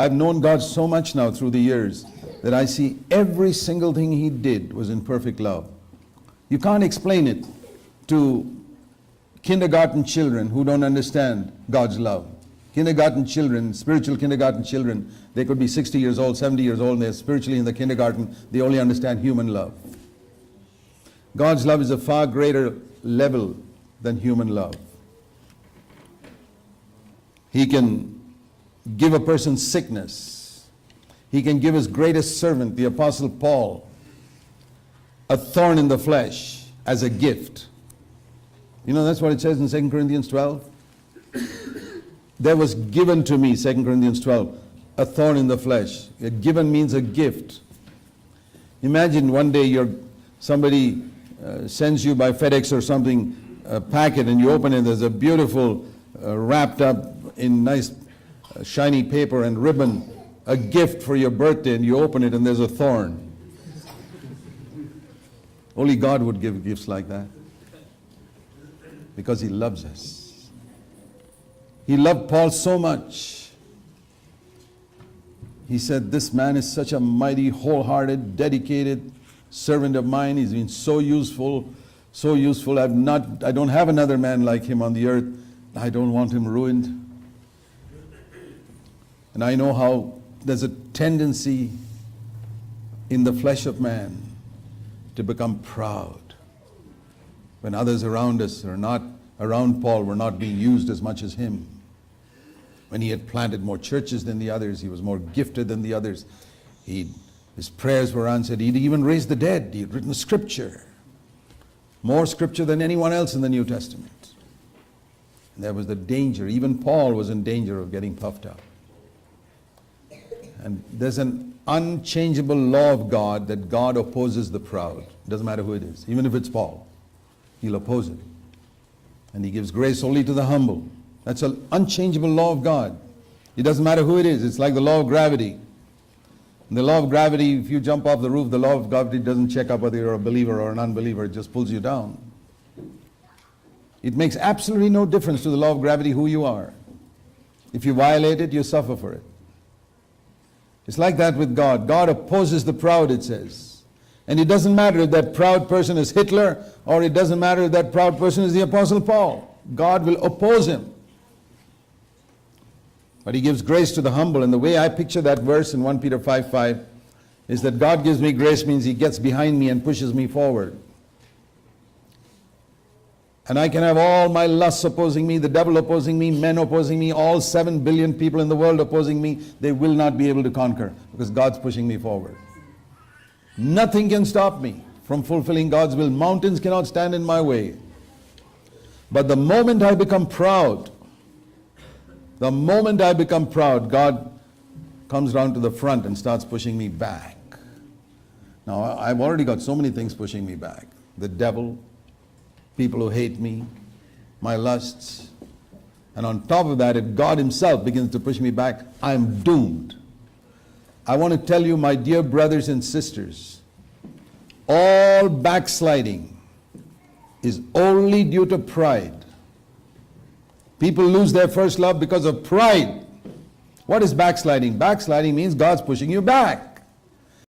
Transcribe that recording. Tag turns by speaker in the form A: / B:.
A: I've known God so much now through the years that I see every single thing He did was in perfect love. You can't explain it to kindergarten children who don't understand God's love. Kindergarten children, spiritual kindergarten children, they could be 60 years old, 70 years old, and they're spiritually in the kindergarten. They only understand human love. God's love is a far greater level than human love. He can give a person sickness. He can give His greatest servant, the Apostle Paul, a thorn in the flesh as a gift. You know, that's what it says in 2 Corinthians 12. There was given to me, 2 Corinthians 12, a thorn in the flesh. A given means a gift. Imagine one day somebody sends you by FedEx or something a packet, and you open it, there's a beautiful wrapped up in nice shiny paper and ribbon, a gift for your birthday, and you open it and there's a thorn. Only God would give gifts like that, because He loves us. He loved Paul so much. He said, this man is such a mighty, wholehearted, dedicated servant of mine. He's been so useful, so useful. I don't have another man like him on the earth. I don't want him ruined. And I know how there's a tendency in the flesh of man to become proud. When others around us are not around Paul, were not being used as much as him. When he had planted more churches than the others, he was more gifted than the others. His prayers were answered. He'd even raised the dead. He had written scripture. More scripture than anyone else in the New Testament. And there was the danger. Even Paul was in danger of getting puffed up. And there's an unchangeable law of God that God opposes the proud. It doesn't matter who it is. Even if it's Paul, He'll oppose it. And He gives grace only to the humble. That's an unchangeable law of God. It doesn't matter who it is. It's like the law of gravity. In the law of gravity, if you jump off the roof, the law of gravity doesn't check up whether you're a believer or an unbeliever. It just pulls you down. It makes absolutely no difference to the law of gravity who you are. If you violate it, you suffer for it. It's like that with God. God opposes the proud, it says. And it doesn't matter if that proud person is Hitler, or it doesn't matter if that proud person is the Apostle Paul. God will oppose him. But He gives grace to the humble. And the way I picture that verse in 1 Peter 5:5 is that God gives me grace means He gets behind me and pushes me forward. And I can have all my lusts opposing me, the devil opposing me, men opposing me, all 7 billion people in the world opposing me. They will not be able to conquer, because God's pushing me forward. Nothing can stop me from fulfilling God's will. Mountains cannot stand in my way. But the moment I become proud, God comes down to the front and starts pushing me back. Now, I've already got so many things pushing me back. The devil, people who hate me, my lusts. And on top of that, if God Himself begins to push me back, I'm doomed. I want to tell you, my dear brothers and sisters, all backsliding is only due to pride. People lose their first love because of pride. What is backsliding? Backsliding means God's pushing you back.